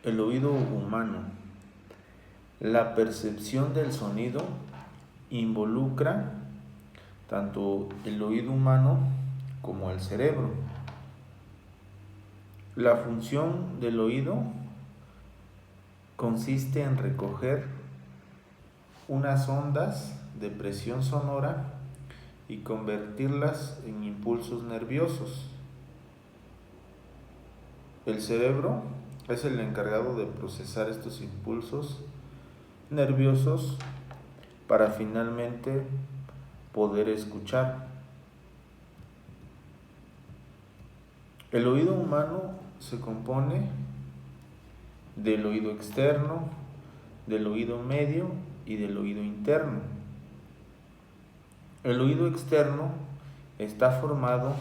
el oído humano. La percepción del sonido involucra tanto el oído humano como el cerebro. La función del oído consiste en recoger unas ondas de presión sonora y convertirlas en impulsos nerviosos. El cerebro es el encargado de procesar estos impulsos nerviosos para finalmente poder escuchar. El oído humano se compone del oído externo, del oído medio y del oído interno. El oído externo está formado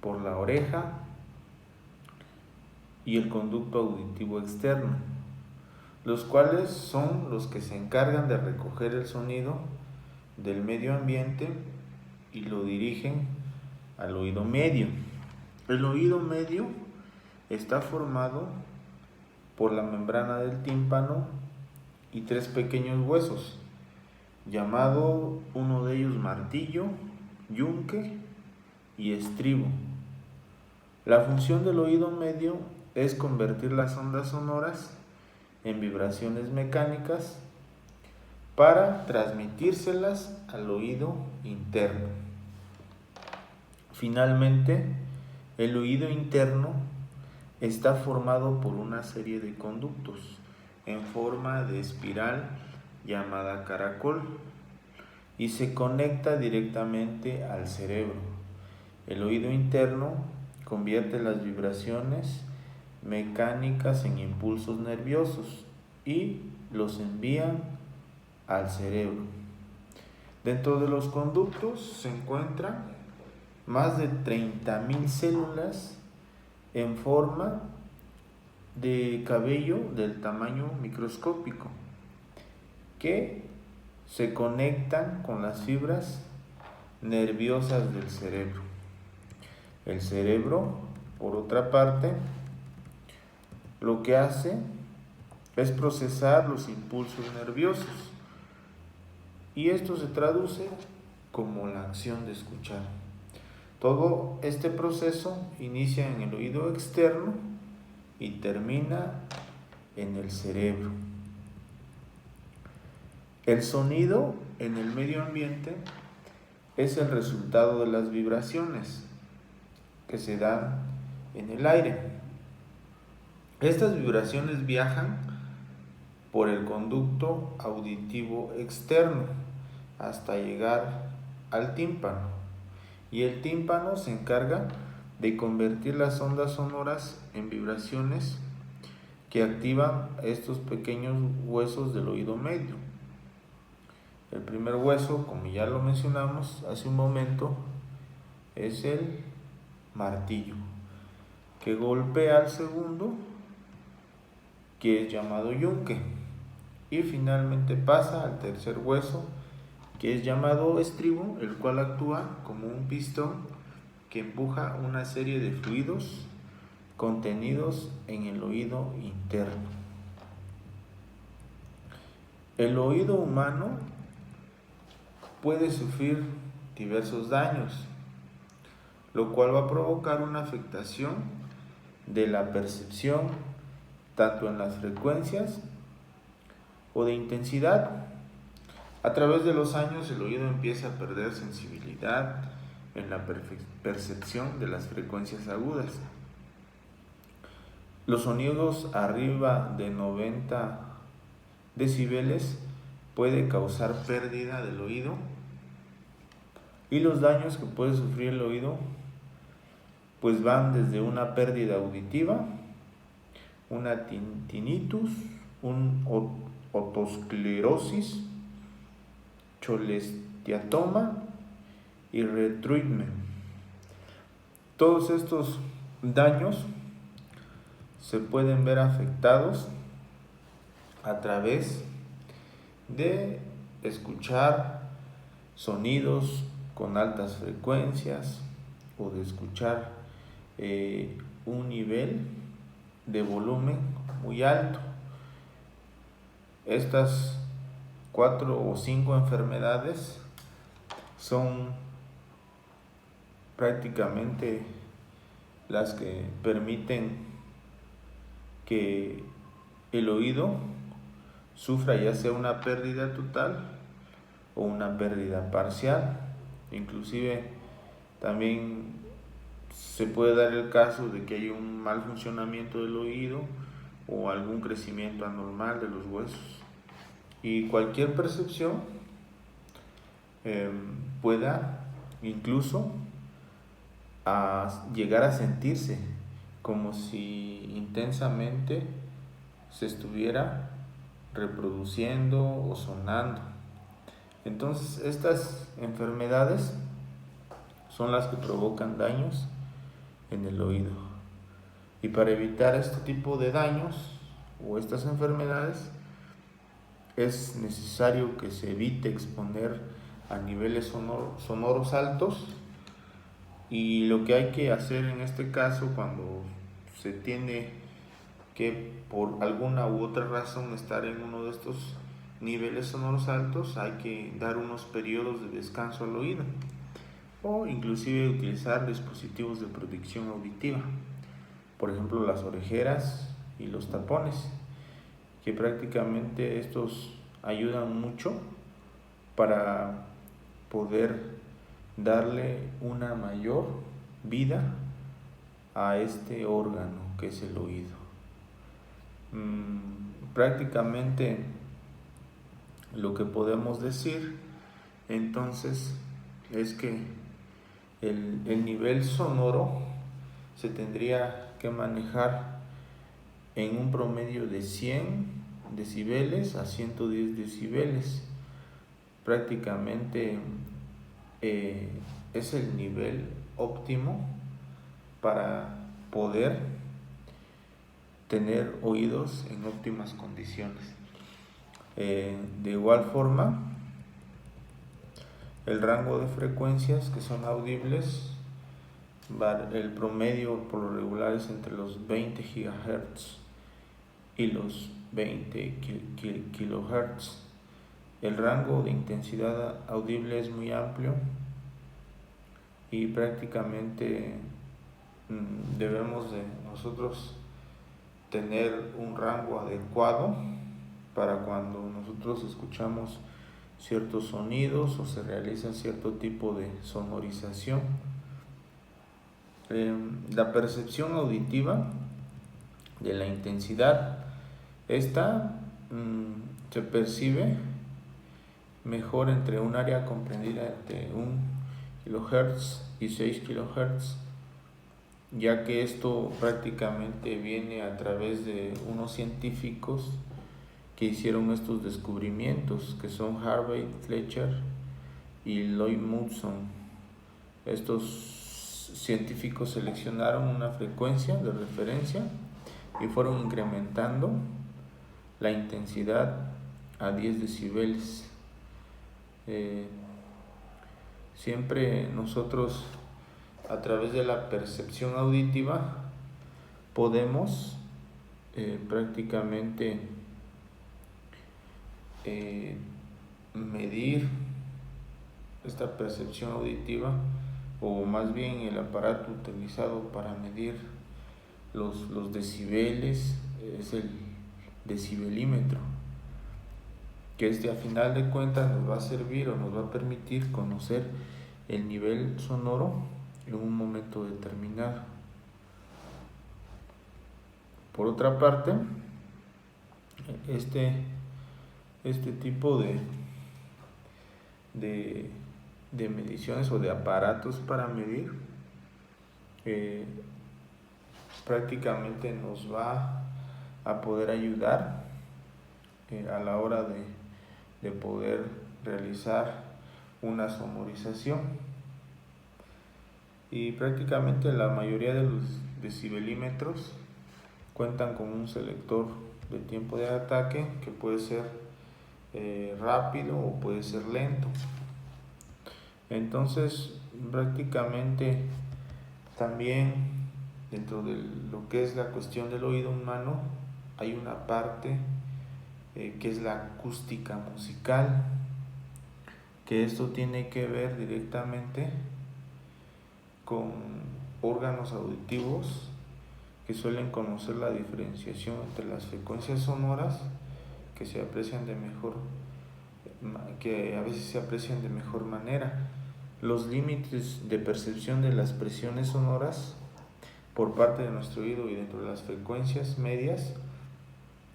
por la oreja y el conducto auditivo externo, los cuales son los que se encargan de recoger el sonido del medio ambiente y lo dirigen al oído medio. El oído medio está formado por la membrana del tímpano y 3 pequeños huesos, llamado uno de ellos martillo, yunque y estribo. La función del oído medio es convertir las ondas sonoras en vibraciones mecánicas para transmitírselas al oído interno. Finalmente, el oído interno está formado por una serie de conductos en forma de espiral llamada caracol y se conecta directamente al cerebro. El oído interno convierte las vibraciones mecánicas en impulsos nerviosos y los envía al cerebro. Dentro de los conductos se encuentran más de 30.000 células en forma de cabello del tamaño microscópico que se conectan con las fibras nerviosas del cerebro. El cerebro, por otra parte, lo que hace es procesar los impulsos nerviosos y esto se traduce como la acción de escuchar. Todo este proceso inicia en el oído externo y termina en el cerebro. El sonido en el medio ambiente es el resultado de las vibraciones que se dan en el aire. Estas vibraciones viajan por el conducto auditivo externo hasta llegar al tímpano, y el tímpano se encarga de convertir las ondas sonoras en vibraciones que activan estos pequeños huesos del oído medio. El primer hueso, como ya lo mencionamos hace un momento, es el martillo, que golpea al segundo, que es llamado yunque, y finalmente pasa al tercer hueso, que es llamado estribo, el cual actúa como un pistón que empuja una serie de fluidos contenidos en el oído interno. El oído humano puede sufrir diversos daños, lo cual va a provocar una afectación de la percepción tanto en las frecuencias o de intensidad. A través de los años el oído empieza a perder sensibilidad en la percepción de las frecuencias agudas. Los sonidos arriba de 90 decibeles puede causar pérdida del oído, y los daños que puede sufrir el oído pues van desde una pérdida auditiva, una tinnitus, un otosclerosis, cholesteatoma y retruitment. Todos estos daños se pueden ver afectados a través de escuchar sonidos con altas frecuencias o de escuchar un nivel de volumen muy alto. Estas 4 o 5 enfermedades son prácticamente las que permiten que el oído sufra ya sea una pérdida total o una pérdida parcial. Inclusive también se puede dar el caso de que hay un mal funcionamiento del oído o algún crecimiento anormal de los huesos, y cualquier percepción pueda incluso llegar a sentirse como si intensamente se estuviera reproduciendo o sonando. Entonces, estas enfermedades son las que provocan daños en el oído. Y para evitar este tipo de daños o estas enfermedades, es necesario que se evite exponer a niveles sonoros altos. Y lo que hay que hacer en este caso, cuando se tiene que por alguna u otra razón estar en uno de estos niveles sonoros altos, hay que dar unos periodos de descanso al oído, o inclusive utilizar dispositivos de protección auditiva, por ejemplo las orejeras y los tapones, que prácticamente estos ayudan mucho para poder darle una mayor vida a este órgano que es el oído. Prácticamente lo que podemos decir entonces es que el nivel sonoro se tendría que manejar en un promedio de 100 decibeles a 110 decibeles. Prácticamente es el nivel óptimo para poder tener oídos en óptimas condiciones. De igual forma, el rango de frecuencias que son audibles, el promedio por lo regular es entre los 20 GHz y los 20 kHz. El rango de intensidad audible es muy amplio y prácticamente debemos de nosotros tener un rango adecuado para cuando nosotros escuchamos ciertos sonidos o se realiza cierto tipo de sonorización. La percepción auditiva de la intensidad, esta se percibe mejor entre un área comprendida entre 1 kHz y 6 kHz, ya que esto prácticamente viene a través de unos científicos que hicieron estos descubrimientos, que son Harvey Fletcher y Lloyd Mudson. Estos científicos seleccionaron una frecuencia de referencia y fueron incrementando la intensidad a 10 decibeles. Siempre nosotros, a través de la percepción auditiva, podemos prácticamente medir esta percepción auditiva, o más bien el aparato utilizado para medir los decibeles es el decibelímetro, que a final de cuentas nos va a servir o nos va a permitir conocer el nivel sonoro en un momento determinado. Por otra parte, este tipo de mediciones o de aparatos para medir prácticamente nos va a poder ayudar a la hora de poder realizar una sonorización. Y prácticamente la mayoría de los decibelímetros cuentan con un selector de tiempo de ataque que puede ser rápido o puede ser lento. Entonces prácticamente también dentro de lo que es la cuestión del oído humano, hay una parte que es la acústica musical, que esto tiene que ver directamente con órganos auditivos que suelen conocer la diferenciación entre las frecuencias sonoras que a veces se aprecian de mejor manera. Los límites de percepción de las presiones sonoras por parte de nuestro oído y dentro de las frecuencias medias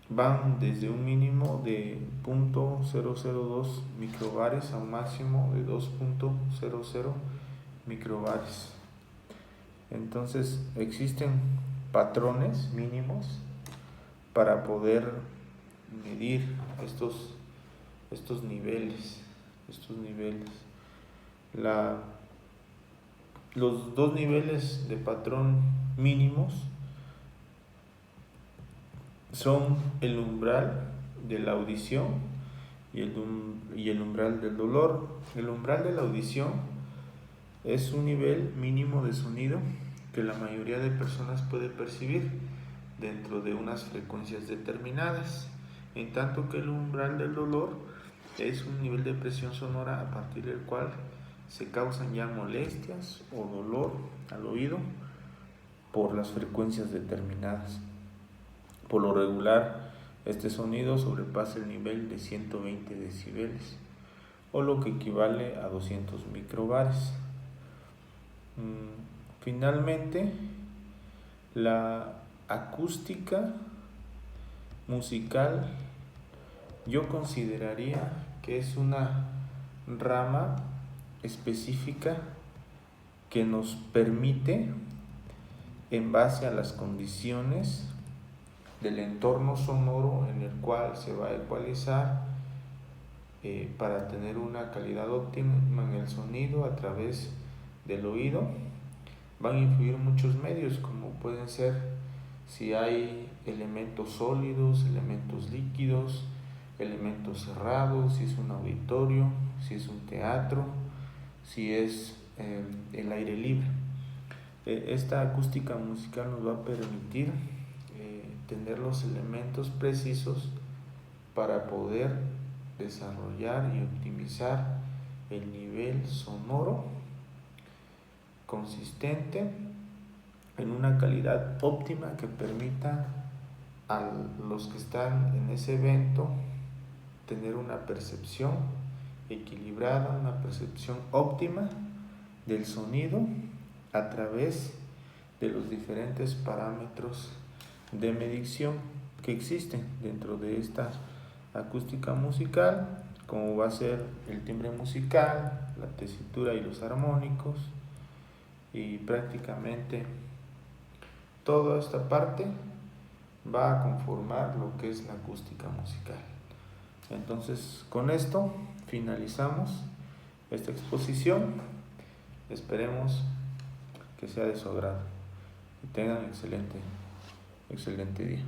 van desde un mínimo de 0.002 microbares a un máximo de 2.00 microbares. Entonces existen patrones mínimos para poder medir estos niveles. Los dos niveles de patrón mínimos son el umbral de la audición y el umbral del dolor. El umbral de la audición es un nivel mínimo de sonido que la mayoría de personas puede percibir dentro de unas frecuencias determinadas, en tanto que el umbral del dolor es un nivel de presión sonora a partir del cual se causan ya molestias o dolor al oído por las frecuencias determinadas. Por lo regular, este sonido sobrepasa el nivel de 120 decibeles, o lo que equivale a 200 microbares. Finalmente, la acústica musical yo consideraría que es una rama específica que nos permite, en base a las condiciones del entorno sonoro en el cual se va a ecualizar, para tener una calidad óptima en el sonido a través del oído, van a influir muchos medios, como pueden ser si hay elementos sólidos, elementos líquidos, elementos cerrados, si es un auditorio, si es un teatro, si es el aire libre. Esta acústica musical nos va a permitir tener los elementos precisos para poder desarrollar y optimizar el nivel sonoro consistente en una calidad óptima que permita a los que están en ese evento tener una percepción equilibrada, una percepción óptima del sonido a través de los diferentes parámetros de medición que existen dentro de esta acústica musical, como va a ser el timbre musical, la tesitura y los armónicos, y prácticamente toda esta parte va a conformar lo que es la acústica musical. Entonces, con esto finalizamos esta exposición. Esperemos que sea de su agrado y tengan excelente día.